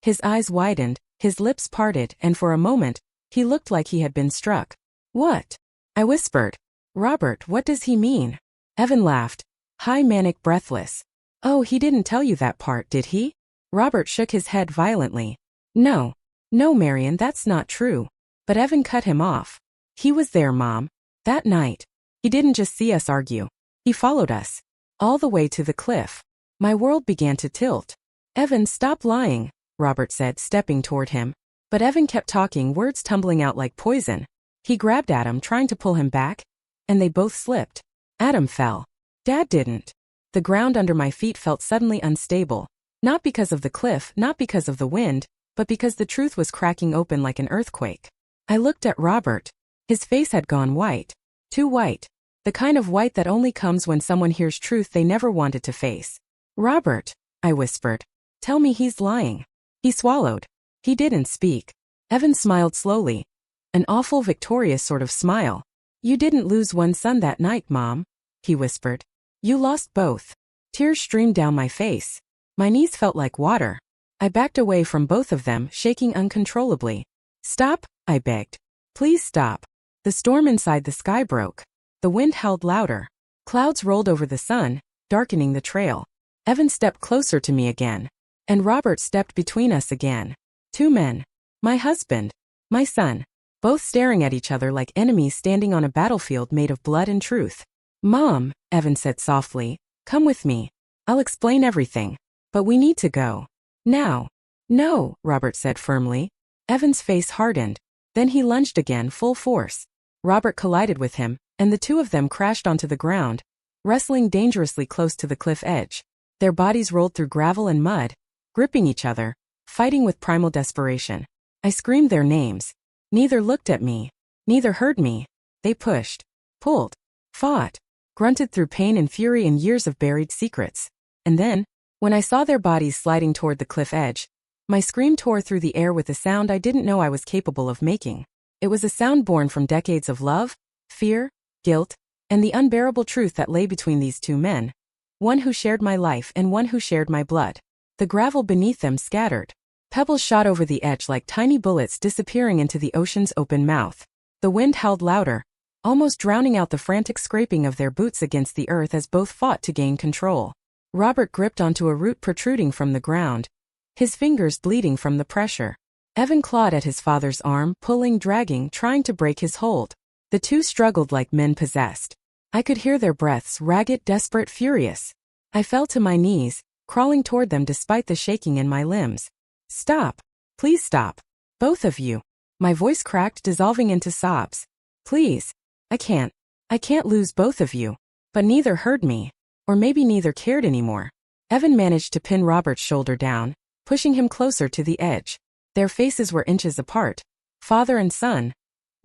His eyes widened, his lips parted, and for a moment, he looked like he had been struck. What? I whispered. Robert, what does he mean? Evan laughed. High, manic, breathless. Oh, he didn't tell you that part, did he? Robert shook his head violently. No. No, Marion, that's not true. But Evan cut him off. He was there, Mom. That night. He didn't just see us argue. He followed us. All the way to the cliff. My world began to tilt. Evan, stop lying, Robert said, stepping toward him. But Evan kept talking, words tumbling out like poison. He grabbed Adam, trying to pull him back, and they both slipped. Adam fell. Dad didn't. The ground under my feet felt suddenly unstable. Not because of the cliff, not because of the wind, but because the truth was cracking open like an earthquake. I looked at Robert. His face had gone white. Too white. The kind of white that only comes when someone hears truth they never wanted to face. Robert, I whispered. Tell me he's lying. He swallowed. He didn't speak. Evan smiled slowly. An awful victorious sort of smile. You didn't lose one son that night, Mom, he whispered. You lost both. Tears streamed down my face. My knees felt like water. I backed away from both of them, shaking uncontrollably. Stop, I begged. Please stop. The storm inside the sky broke. The wind howled louder. Clouds rolled over the sun, darkening the trail. Evan stepped closer to me again. And Robert stepped between us again. Two men. My husband. My son. Both staring at each other like enemies standing on a battlefield made of blood and truth. Mom, Evan said softly, come with me. I'll explain everything. But we need to go. Now. No, Robert said firmly. Evan's face hardened. Then he lunged again full force. Robert collided with him, and the two of them crashed onto the ground, wrestling dangerously close to the cliff edge. Their bodies rolled through gravel and mud, gripping each other, fighting with primal desperation. I screamed their names. Neither looked at me. Neither heard me. They pushed, pulled, fought, grunted through pain and fury and years of buried secrets. And then, when I saw their bodies sliding toward the cliff edge, my scream tore through the air with a sound I didn't know I was capable of making. It was a sound born from decades of love, fear, guilt, and the unbearable truth that lay between these two men, one who shared my life and one who shared my blood. The gravel beneath them scattered. Pebbles shot over the edge like tiny bullets disappearing into the ocean's open mouth. The wind howled louder, almost drowning out the frantic scraping of their boots against the earth as both fought to gain control. Robert gripped onto a root protruding from the ground, his fingers bleeding from the pressure. Evan clawed at his father's arm, pulling, dragging, trying to break his hold. The two struggled like men possessed. I could hear their breaths, ragged, desperate, furious. I fell to my knees, crawling toward them despite the shaking in my limbs. Stop. Please stop. Both of you. My voice cracked, dissolving into sobs. Please. I can't lose both of you. But neither heard me. Or maybe neither cared anymore. Evan managed to pin Robert's shoulder down, pushing him closer to the edge. Their faces were inches apart, father and son,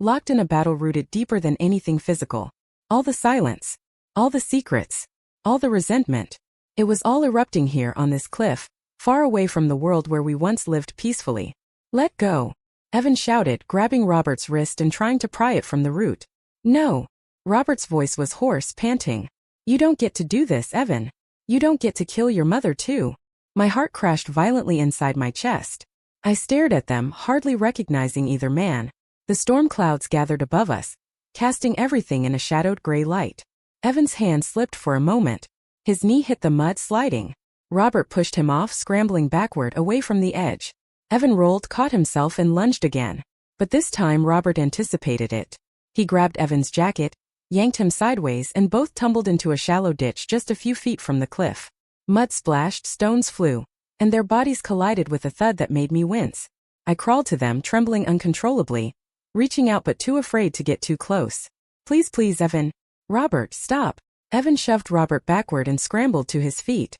locked in a battle rooted deeper than anything physical. All the silence, all the secrets, all the resentment. It was all erupting here on this cliff, far away from the world where we once lived peacefully. Let go, Evan shouted, grabbing Robert's wrist and trying to pry it from the root. No. Robert's voice was hoarse, panting. You don't get to do this, Evan. You don't get to kill your mother too. My heart crashed violently inside my chest. I stared at them, hardly recognizing either man. The storm clouds gathered above us, casting everything in a shadowed gray light. Evan's hand slipped for a moment. His knee hit the mud, sliding. Robert pushed him off, scrambling backward away from the edge. Evan rolled, caught himself, and lunged again. But this time Robert anticipated it. He grabbed Evan's jacket, yanked him sideways, and both tumbled into a shallow ditch just a few feet from the cliff. Mud splashed, stones flew, and their bodies collided with a thud that made me wince. I crawled to them, trembling uncontrollably, reaching out but too afraid to get too close. Please, please, Evan. Robert, stop. Evan shoved Robert backward and scrambled to his feet.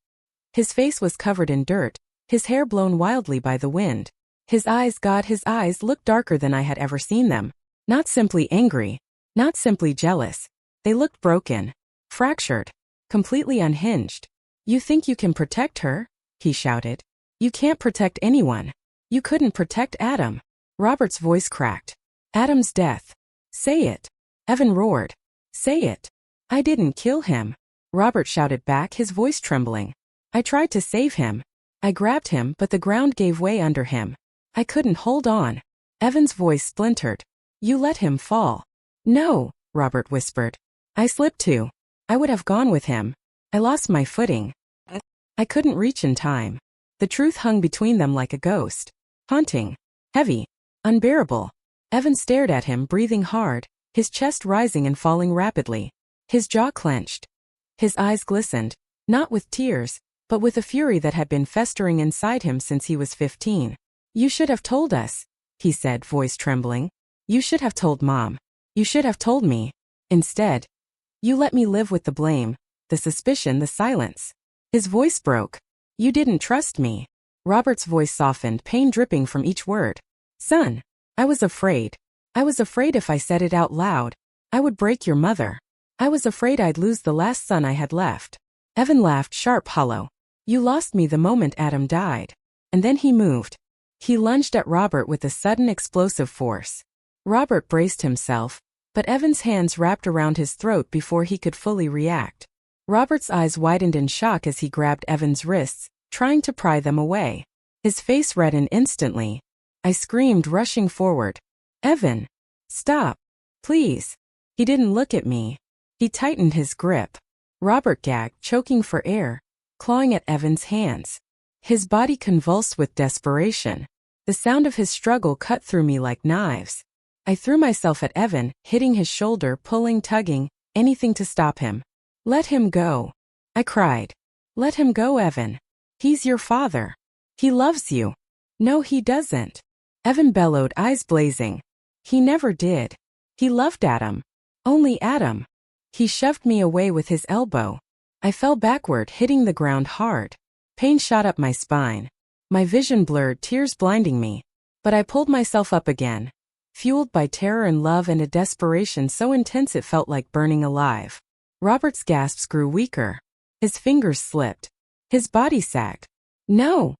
His face was covered in dirt, his hair blown wildly by the wind. His eyes, God, his eyes looked darker than I had ever seen them. Not simply angry, not simply jealous. They looked broken, fractured, completely unhinged. You think you can protect her? He shouted. You can't protect anyone. You couldn't protect Adam. Robert's voice cracked. Adam's death. Say it. Evan roared. Say it. I didn't kill him. Robert shouted back, his voice trembling. I tried to save him. I grabbed him, but the ground gave way under him. I couldn't hold on. Evan's voice splintered. You let him fall. No, Robert whispered. I slipped too. I would have gone with him. I lost my footing. I couldn't reach in time. The truth hung between them like a ghost. Haunting. Heavy. Unbearable. Evan stared at him, breathing hard, his chest rising and falling rapidly. His jaw clenched. His eyes glistened, not with tears, but with a fury that had been festering inside him since he was 15. You should have told us, he said, voice trembling. You should have told Mom. You should have told me. Instead, you let me live with the blame, the suspicion, the silence. His voice broke. You didn't trust me. Robert's voice softened, pain dripping from each word. Son, I was afraid. I was afraid if I said it out loud, I would break your mother. I was afraid I'd lose the last son I had left. Evan laughed sharp, hollow. You lost me the moment Adam died. And then he moved. He lunged at Robert with a sudden explosive force. Robert braced himself, but Evan's hands wrapped around his throat before he could fully react. Robert's eyes widened in shock as he grabbed Evan's wrists, trying to pry them away. His face reddened instantly. I screamed, rushing forward. Evan! Stop! Please! He didn't look at me. He tightened his grip. Robert gagged, choking for air, clawing at Evan's hands. His body convulsed with desperation. The sound of his struggle cut through me like knives. I threw myself at Evan, hitting his shoulder, pulling, tugging, anything to stop him. Let him go. I cried. Let him go, Evan. He's your father. He loves you. No, he doesn't. Evan bellowed, eyes blazing. He never did. He loved Adam. Only Adam. He shoved me away with his elbow. I fell backward, hitting the ground hard. Pain shot up my spine. My vision blurred, tears blinding me. But I pulled myself up again, fueled by terror and love and a desperation so intense it felt like burning alive. Robert's gasps grew weaker. His fingers slipped. His body sagged. No!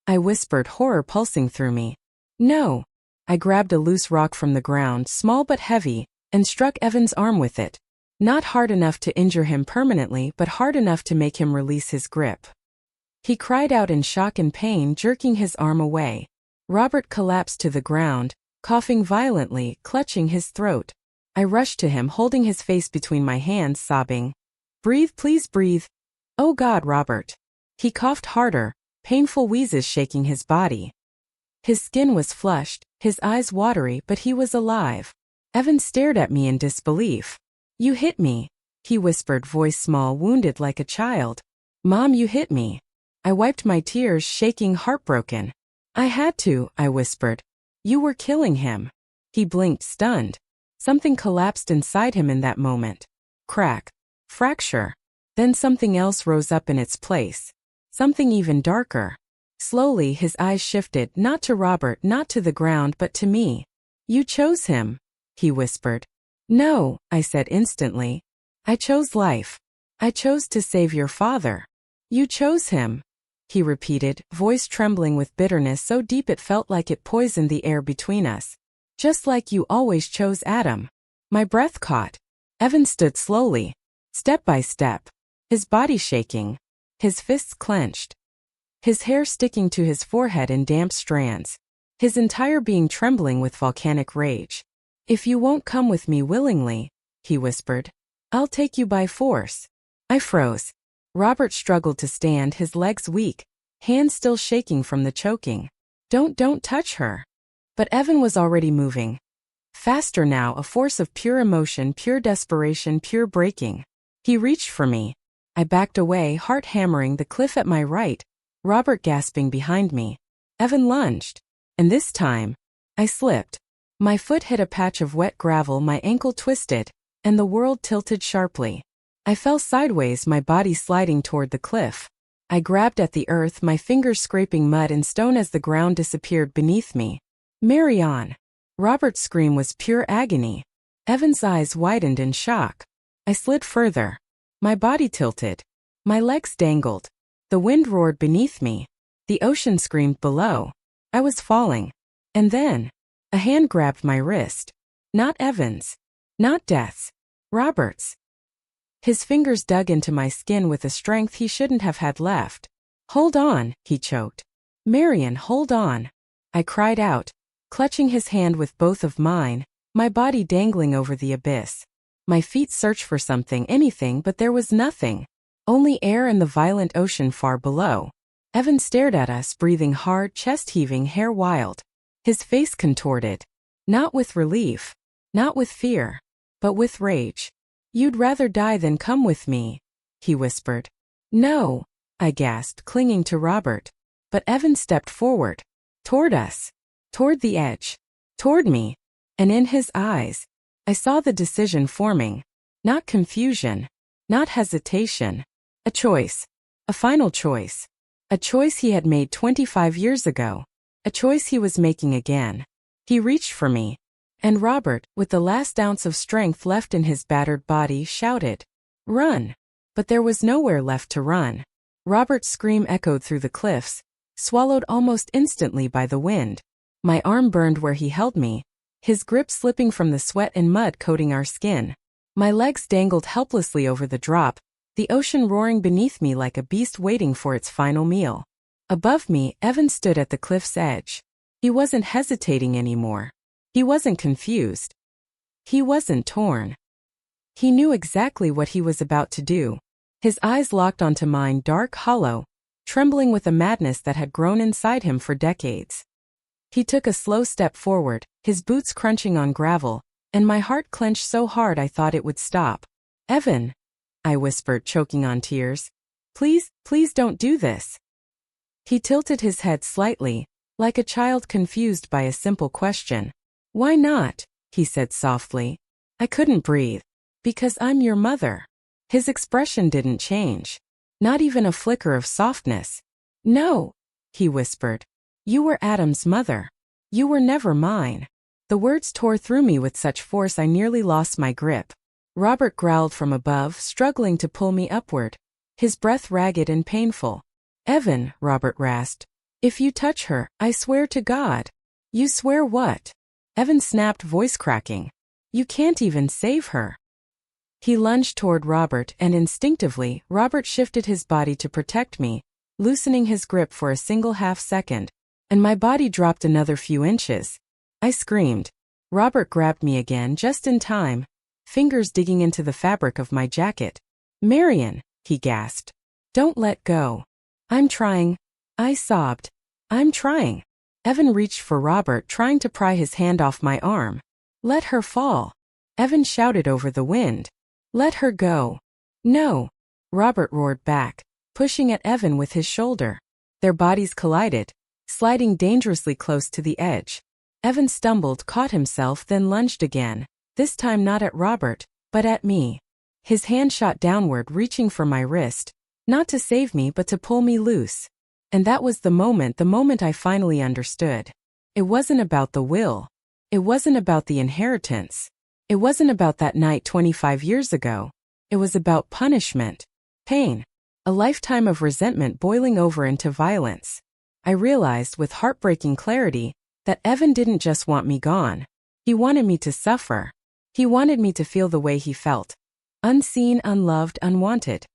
I whispered, horror pulsing through me. No! I grabbed a loose rock from the ground, small but heavy, and struck Evan's arm with it. Not hard enough to injure him permanently, but hard enough to make him release his grip. He cried out in shock and pain, jerking his arm away. Robert collapsed to the ground, coughing violently, clutching his throat. I rushed to him, holding his face between my hands, sobbing. Breathe, please breathe. Oh God, Robert. He coughed harder, painful wheezes shaking his body. His skin was flushed, his eyes watery, but he was alive. Evan stared at me in disbelief. You hit me, he whispered, voice small, wounded like a child. Mom, you hit me. I wiped my tears, shaking, heartbroken. I had to, I whispered. You were killing him. He blinked, stunned. Something collapsed inside him in that moment. Crack. Fracture. Then something else rose up in its place. Something even darker. Slowly his eyes shifted, not to Robert, not to the ground, but to me. You chose him, he whispered. No, I said instantly. I chose life. I chose to save your father. You chose him, he repeated, voice trembling with bitterness so deep it felt like it poisoned the air between us. Just like you always chose Adam. My breath caught. Evan stood slowly, step by step, his body shaking, his fists clenched, his hair sticking to his forehead in damp strands, his entire being trembling with volcanic rage. If you won't come with me willingly, he whispered, I'll take you by force. I froze. Robert struggled to stand, his legs weak, hands still shaking from the choking. Don't touch her. But Evan was already moving. Faster now, a force of pure emotion, pure desperation, pure breaking. He reached for me. I backed away, heart hammering, the cliff at my right, Robert gasping behind me. Evan lunged. And this time, I slipped. My foot hit a patch of wet gravel, my ankle twisted, and the world tilted sharply. I fell sideways, my body sliding toward the cliff. I grabbed at the earth, my fingers scraping mud and stone as the ground disappeared beneath me. Marianne! Robert's scream was pure agony. Evan's eyes widened in shock. I slid further. My body tilted. My legs dangled. The wind roared beneath me. The ocean screamed below. I was falling. And then, a hand grabbed my wrist. Not Evan's. Not Death's. Robert's. His fingers dug into my skin with a strength he shouldn't have had left. Hold on, he choked. Marian, hold on. I cried out, clutching his hand with both of mine, my body dangling over the abyss. My feet searched for something, anything, but there was nothing. Only air and the violent ocean far below. Evan stared at us, breathing hard, chest heaving, hair wild. His face contorted. Not with relief. Not with fear. But with rage. You'd rather die than come with me, he whispered. No, I gasped, clinging to Robert. But Evan stepped forward. Toward us. Toward the edge. Toward me. And in his eyes, I saw the decision forming. Not confusion. Not hesitation. A choice. A final choice. A choice he had made 25 years ago. A choice he was making again. He reached for me. And Robert, with the last ounce of strength left in his battered body, shouted, "Run!" But there was nowhere left to run. Robert's scream echoed through the cliffs, swallowed almost instantly by the wind. My arm burned where he held me, his grip slipping from the sweat and mud coating our skin. My legs dangled helplessly over the drop, the ocean roaring beneath me like a beast waiting for its final meal. Above me, Evan stood at the cliff's edge. He wasn't hesitating anymore. He wasn't confused. He wasn't torn. He knew exactly what he was about to do. His eyes locked onto mine, dark, hollow, trembling with a madness that had grown inside him for decades. He took a slow step forward, his boots crunching on gravel, and my heart clenched so hard I thought it would stop. "Evan," I whispered, choking on tears. "Please, please don't do this." He tilted his head slightly, like a child confused by a simple question. "Why not?" he said softly. I couldn't breathe. "Because I'm your mother." His expression didn't change. Not even a flicker of softness. "No," he whispered. "You were Adam's mother. You were never mine." The words tore through me with such force I nearly lost my grip. Robert growled from above, struggling to pull me upward, his breath ragged and painful. "Evan," Robert rasped, "if you touch her, I swear to God." "You swear what?" Evan snapped, voice cracking. "You can't even save her." He lunged toward Robert, and instinctively, Robert shifted his body to protect me, loosening his grip for a single half-second, and my body dropped another few inches. I screamed. Robert grabbed me again just in time, fingers digging into the fabric of my jacket. "Marion," he gasped. "Don't let go." "I'm trying," I sobbed. "I'm trying." Evan reached for Robert, trying to pry his hand off my arm. "Let her fall." Evan shouted over the wind. "Let her go." "No," Robert roared back, pushing at Evan with his shoulder. Their bodies collided, sliding dangerously close to the edge. Evan stumbled, caught himself, then lunged again, this time not at Robert, but at me. His hand shot downward, reaching for my wrist, not to save me but to pull me loose. And that was the moment I finally understood. It wasn't about the will. It wasn't about the inheritance. It wasn't about that night 25 years ago. It was about punishment, pain, a lifetime of resentment boiling over into violence. I realized with heartbreaking clarity that Evan didn't just want me gone. He wanted me to suffer. He wanted me to feel the way he felt. Unseen, unloved, unwanted.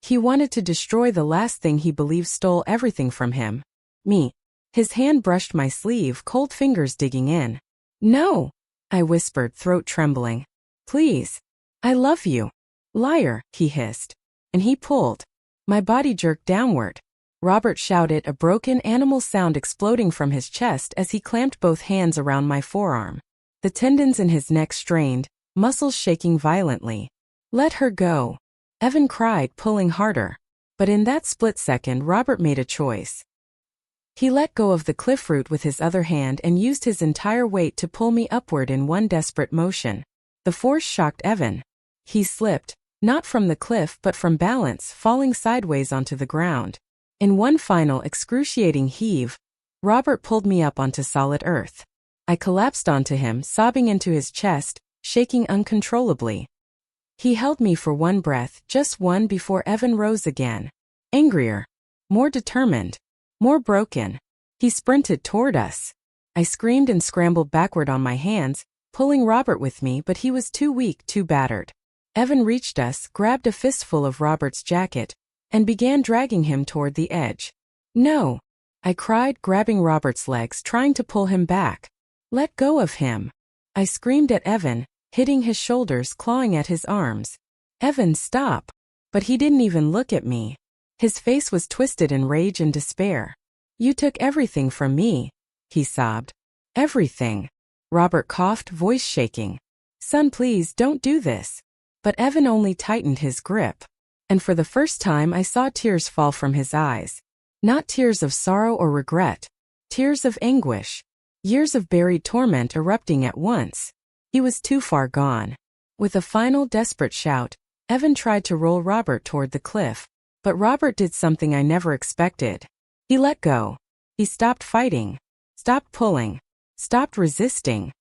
He wanted to destroy the last thing he believed stole everything from him. Me. His hand brushed my sleeve, cold fingers digging in. "No," I whispered, throat trembling. "Please. I love you." "Liar," he hissed. And he pulled. My body jerked downward. Robert shouted, a broken animal sound exploding from his chest as he clamped both hands around my forearm. The tendons in his neck strained, muscles shaking violently. "Let her go," Evan cried, pulling harder. But in that split second, Robert made a choice. He let go of the cliff root with his other hand and used his entire weight to pull me upward in one desperate motion. The force shocked Evan. He slipped, not from the cliff but from balance, falling sideways onto the ground. In one final excruciating heave, Robert pulled me up onto solid earth. I collapsed onto him, sobbing into his chest, shaking uncontrollably. He held me for one breath, just one, before Evan rose again. Angrier. More determined. More broken. He sprinted toward us. I screamed and scrambled backward on my hands, pulling Robert with me, but he was too weak, too battered. Evan reached us, grabbed a fistful of Robert's jacket, and began dragging him toward the edge. "No," I cried, grabbing Robert's legs, trying to pull him back. "Let go of him." I screamed at Evan, hitting his shoulders, clawing at his arms. "Evan, stop." But he didn't even look at me. His face was twisted in rage and despair. "You took everything from me," he sobbed. "Everything." Robert coughed, voice shaking. "Son, please don't do this." But Evan only tightened his grip. And for the first time I saw tears fall from his eyes. Not tears of sorrow or regret. Tears of anguish. Years of buried torment erupting at once. He was too far gone. With a final desperate shout, Evan tried to roll Robert toward the cliff. But Robert did something I never expected. He let go. He stopped fighting. Stopped pulling. Stopped resisting.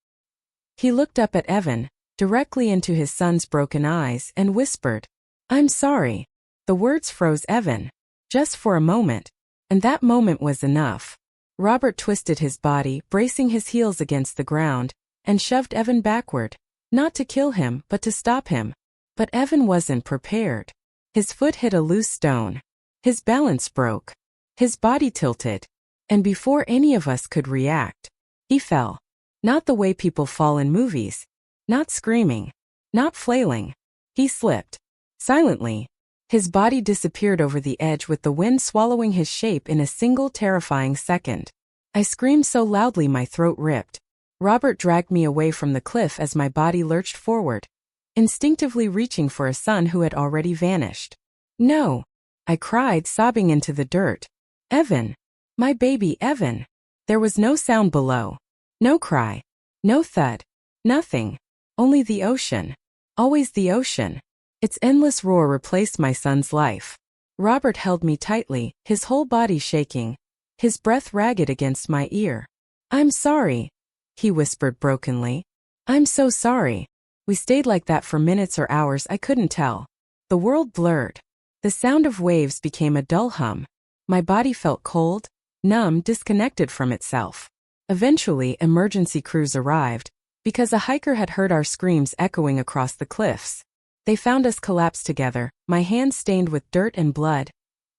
He looked up at Evan, directly into his son's broken eyes, and whispered, "I'm sorry." The words froze Evan, just for a moment, and that moment was enough. Robert twisted his body, bracing his heels against the ground, and shoved Evan backward, not to kill him, but to stop him. But Evan wasn't prepared. His foot hit a loose stone. His balance broke. His body tilted. And before any of us could react, he fell. Not the way people fall in movies. Not screaming. Not flailing. He slipped. Silently. His body disappeared over the edge with the wind swallowing his shape in a single terrifying second. I screamed so loudly my throat ripped. Robert dragged me away from the cliff as my body lurched forward, instinctively reaching for a son who had already vanished. "No!" I cried, sobbing into the dirt. "Evan! My baby Evan!" There was no sound below. No cry. No thud. Nothing. Only the ocean. Always the ocean. Its endless roar replaced my son's life. Robert held me tightly, his whole body shaking, his breath ragged against my ear. "I'm sorry," he whispered brokenly. "I'm so sorry." We stayed like that for minutes or hours, I couldn't tell. The world blurred. The sound of waves became a dull hum. My body felt cold, numb, disconnected from itself. Eventually, emergency crews arrived, because a hiker had heard our screams echoing across the cliffs. They found us collapsed together, my hands stained with dirt and blood,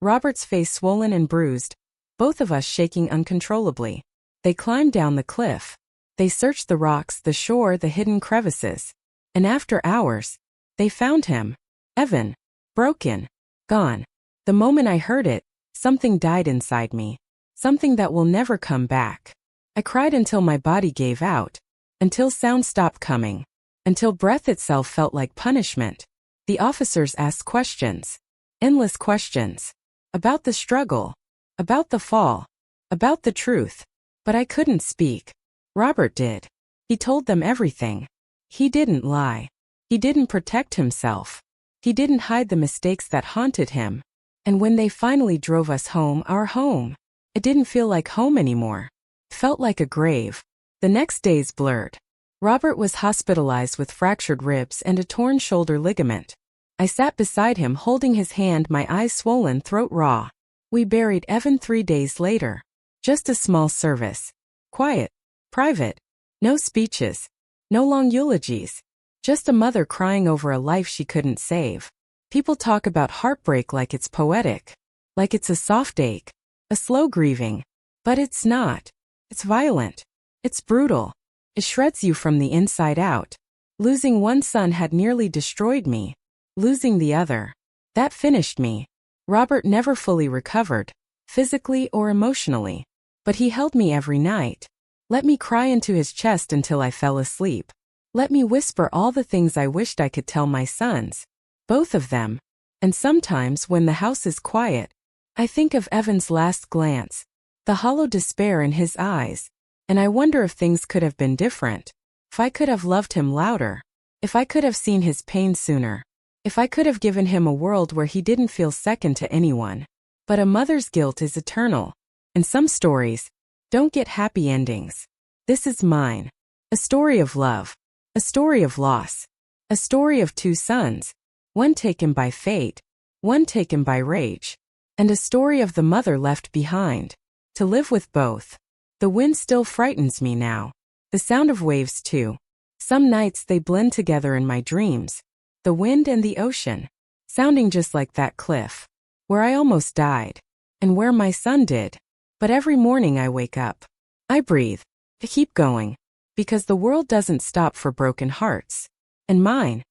Robert's face swollen and bruised, both of us shaking uncontrollably. They climbed down the cliff. They searched the rocks, the shore, the hidden crevices. And after hours, they found him. Evan. Broken. Gone. The moment I heard it, something died inside me. Something that will never come back. I cried until my body gave out. Until sound stopped coming. Until breath itself felt like punishment. The officers asked questions. Endless questions. About the struggle. About the fall. About the truth. But I couldn't speak. Robert did. He told them everything. He didn't lie. He didn't protect himself. He didn't hide the mistakes that haunted him. And when they finally drove us home, our home, it didn't feel like home anymore. It felt like a grave. The next days blurred. Robert was hospitalized with fractured ribs and a torn shoulder ligament. I sat beside him holding his hand, my eyes swollen, throat raw. We buried Evan 3 days later. Just a small service. Quiet. Private. No speeches. No long eulogies. Just a mother crying over a life she couldn't save. People talk about heartbreak like it's poetic. Like it's a soft ache. A slow grieving. But it's not. It's violent. It's brutal. It shreds you from the inside out. Losing one son had nearly destroyed me. Losing the other. That finished me. Robert never fully recovered, physically or emotionally. But he held me every night. Let me cry into his chest until I fell asleep. Let me whisper all the things I wished I could tell my sons. Both of them. And sometimes when the house is quiet, I think of Evan's last glance, the hollow despair in his eyes, and I wonder if things could have been different. If I could have loved him louder. If I could have seen his pain sooner. If I could have given him a world where he didn't feel second to anyone. But a mother's guilt is eternal. And some stories don't get happy endings. This is mine. A story of love. A story of loss. A story of 2 sons. One taken by fate. One taken by rage. And a story of the mother left behind. To live with both. The wind still frightens me now. The sound of waves too. Some nights they blend together in my dreams. The wind and the ocean. Sounding just like that cliff. Where I almost died. And where my son did. But every morning I wake up. I breathe. I keep going. Because the world doesn't stop for broken hearts. And mine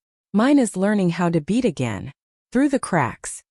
is learning how to beat again. Through the cracks.